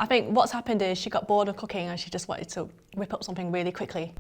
I think what's happened is she got bored of cooking and she just wanted to whip up something really quickly.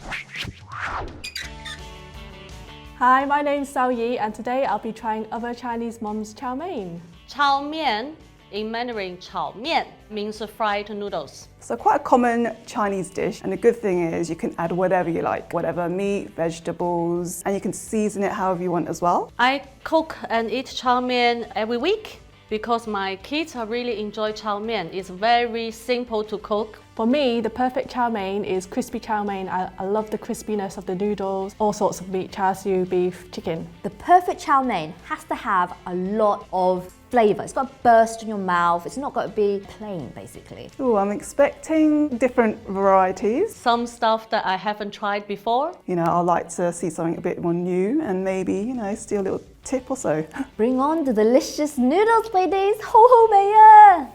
Hi, my name's Sauyee and today I'll be trying other Chinese mums' chow mein. Chow mein, in Mandarin, chow mian, means fried noodles. So quite a common Chinese dish, and the good thing is you can add whatever you like, whatever meat, vegetables, and you can season it however you want as well. I cook and eat chow mein every week because my kids really enjoy chow mein. It's very simple to cook. For me, the perfect chow mein is crispy chow mein. I love the crispiness of the noodles, all sorts of meat, char siu, beef, chicken. The perfect chow mein has to have a lot of flavour. It's got to burst in your mouth. It's not got to be plain, basically. Ooh, I'm expecting different varieties. Some stuff that I haven't tried before. You know, I like to see something a bit more new and maybe, you know, steal a little tip or so. Bring on the delicious noodles, ladies! Ho ho mei!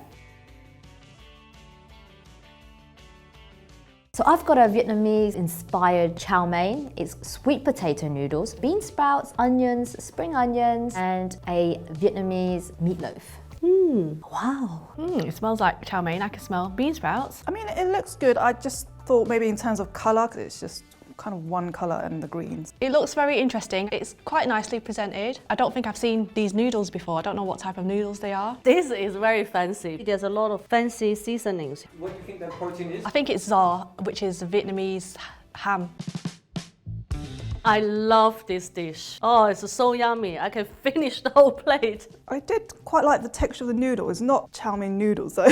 So I've got a Vietnamese-inspired chow mein. It's sweet potato noodles, bean sprouts, onions, spring onions, and a Vietnamese meatloaf. Wow. It smells like chow mein. I can smell bean sprouts. I mean, it looks good. I just thought maybe in terms of colour, 'cause it's just kind of one colour and the greens. It looks very interesting. It's quite nicely presented. I don't think I've seen these noodles before. I don't know what type of noodles they are. This is very fancy. There's a lot of fancy seasonings. What do you think that protein is? I think it's Zaw, which is Vietnamese ham. I love this dish. Oh, it's so yummy. I can finish the whole plate. I did quite like the texture of the noodle. It's not chow mein noodles though.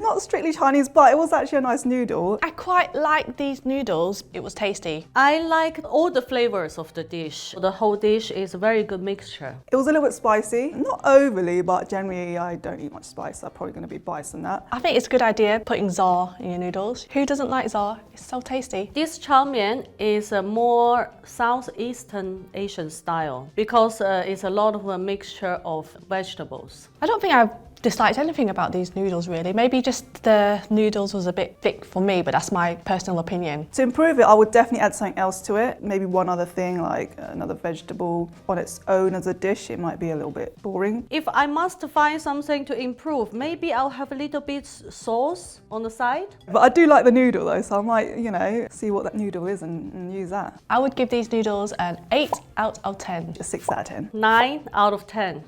Not strictly Chinese, but it was actually a nice noodle. I quite like these noodles. It was tasty. I like all the flavors of the dish. The whole dish is a very good mixture. It was a little bit spicy. Not overly, but generally I don't eat much spice. I'm probably going to be biased on that. I think it's a good idea putting Zaw in your noodles. Who doesn't like Zaw? It's so tasty. This chow mein is a more Southeastern Asian style because it's a lot of a mixture of vegetables. I don't think I've disliked anything about these noodles really. Maybe just the noodles was a bit thick for me, but that's my personal opinion. To improve it, I would definitely add something else to it. Maybe one other thing, like another vegetable on its own as a dish. It might be a little bit boring. If I must find something to improve, maybe I'll have a little bit sauce on the side. But I do like the noodle though, so I might, you know, see what that noodle is and use that. I would give these noodles an 8 out of 10. A 6 out of 10. 9 out of 10.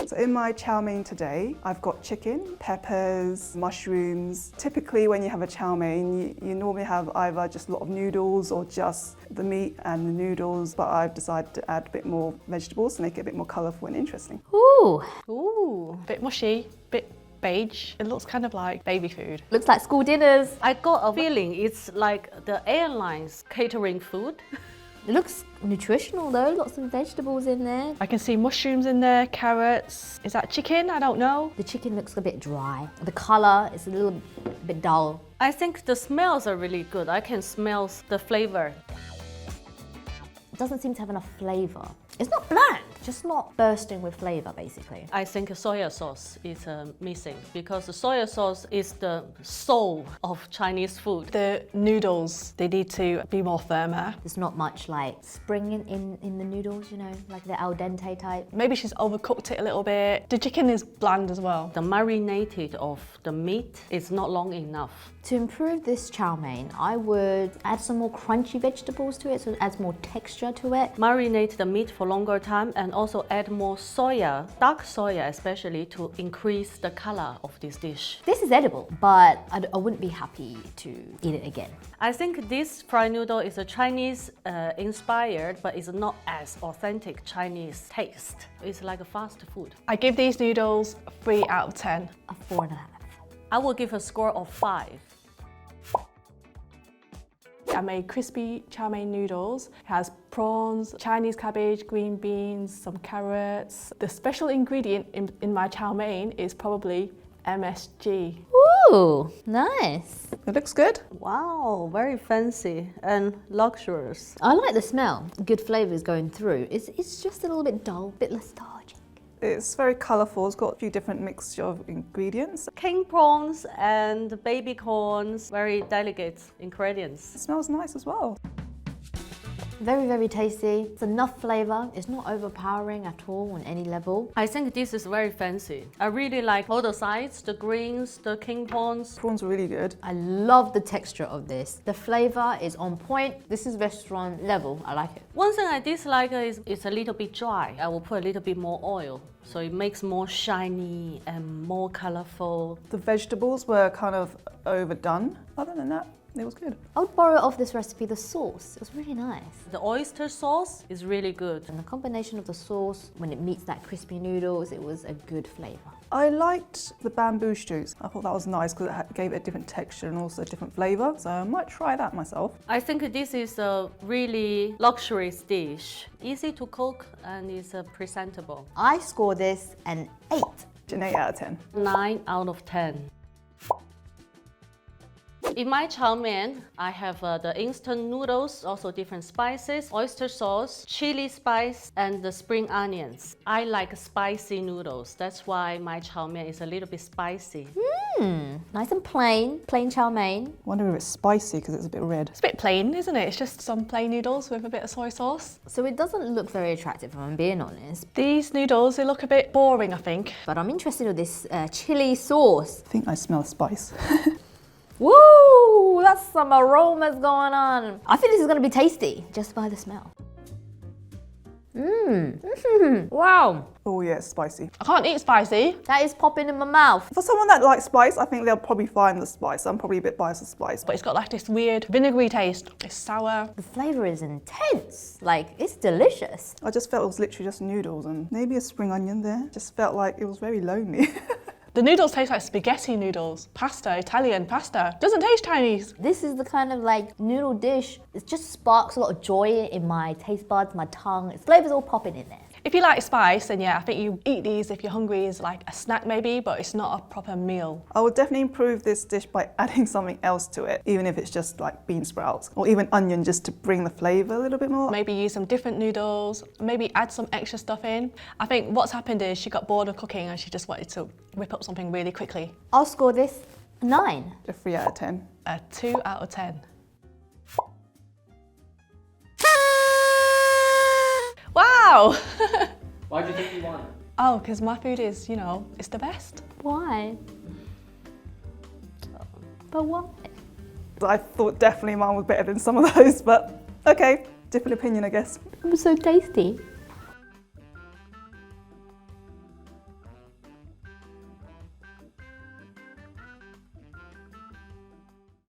So in my chow mein today, I've got chicken, peppers, mushrooms. Typically when you have a chow mein, you normally have either just a lot of noodles or just the meat and the noodles, but I've decided to add a bit more vegetables to make it a bit more colourful and interesting. Ooh, Ooh. Bit mushy, bit beige. It looks kind of like baby food. looks like school dinners. I got a feeling it's like the airlines catering food. It looks nutritional though, lots of vegetables in there. I can see mushrooms in there, carrots. Is that chicken? I don't know. The chicken looks a bit dry. The colour is a little bit dull. I think the smells are really good. I can smell the flavor. It doesn't seem to have enough flavour. It's not bland, just not bursting with flavour basically. I think soya sauce is missing because the soya sauce is the soul of Chinese food. The noodles, they need to be more firmer. There's not much like spring in the noodles, you know, like the al dente type. Maybe she's overcooked it a little bit. The chicken is bland as well. The marinated of the meat is not long enough. To improve this chow mein, I would add some more crunchy vegetables to it so it adds more texture to it. Marinate the meat for longer time and also add more soya, dark soya especially, to increase the color of this dish. This is edible, but I wouldn't be happy to eat it again. I think this fried noodle is a Chinese inspired, but it's not as authentic Chinese taste. It's like a fast food. I give these noodles 3 out of 10. A 4.5. I will give a score of 5. I made crispy chow mein noodles. It has prawns, Chinese cabbage, green beans, some carrots. The special ingredient in my chow mein is probably MSG. Ooh, nice. It looks good. Wow, very fancy and luxurious. I like the smell. Good flavours going through. It's just a little bit dull, a bit lethargic. It's very colourful. It's got a few different mixture of ingredients. King prawns and baby corns, very delicate ingredients. It smells nice as well. Very, very tasty. It's enough flavour. It's not overpowering at all on any level. I think this is very fancy. I really like all the sides, the greens, the king prawns. Prawns are really good. I love the texture of this. The flavour is on point. This is restaurant level. I like it. One thing I dislike is it's a little bit dry. I will put a little bit more oil, so it makes more shiny and more colourful. The vegetables were kind of overdone. Other than that, it was good. I would borrow off this recipe the sauce. It was really nice. The oyster sauce is really good. And the combination of the sauce, when it meets that crispy noodles, it was a good flavour. I liked the bamboo shoots. I thought that was nice because it gave it a different texture and also a different flavour. So I might try that myself. I think this is a really luxurious dish. Easy to cook and it's presentable. I score this an 8. An 8 out of 10. 9 out of 10. In my chow mein, I have the instant noodles, also different spices, oyster sauce, chili spice, and the spring onions. I like spicy noodles. That's why my chow mein is a little bit spicy. Nice and plain chow mein. Wonder if it's spicy because it's a bit red. It's a bit plain, isn't it? It's just some plain noodles with a bit of soy sauce. So it doesn't look very attractive, if I'm being honest. These noodles, they look a bit boring, I think. But I'm interested in this chili sauce. I think I smell spice. Woo! That's some aromas going on. I think this is going to be tasty just by the smell. Wow, Oh yeah, it's spicy. I can't eat spicy. that is popping in my mouth. For someone that likes spice, I think they'll probably find the spice. I'm probably a bit biased with spice. But it's got like this weird vinegary taste. It's sour. The flavour is intense. Like, it's delicious. I just felt it was literally just noodles and maybe a spring onion there. Just felt like it was very lonely. The noodles taste like spaghetti noodles. Pasta, Italian pasta. Doesn't taste Chinese. This is the kind of like noodle dish. It just sparks a lot of joy in my taste buds, my tongue. Its flavour's all popping in there. If you like spice, then yeah, I think you eat these if you're hungry as like a snack maybe, but it's not a proper meal. I would definitely improve this dish by adding something else to it, even if it's just like bean sprouts or even onion just to bring the flavour a little bit more. Maybe use some different noodles, maybe add some extra stuff in. I think what's happened is she got bored of cooking and she just wanted to whip up something really quickly. I'll score this a 9. A 3 out of 10. A 2 out of 10. Wow! Why do you think you won? Oh, because my food is, you know, it's the best. Why? But why? I thought definitely mine was better than some of those, but okay, different opinion I guess. It was so tasty.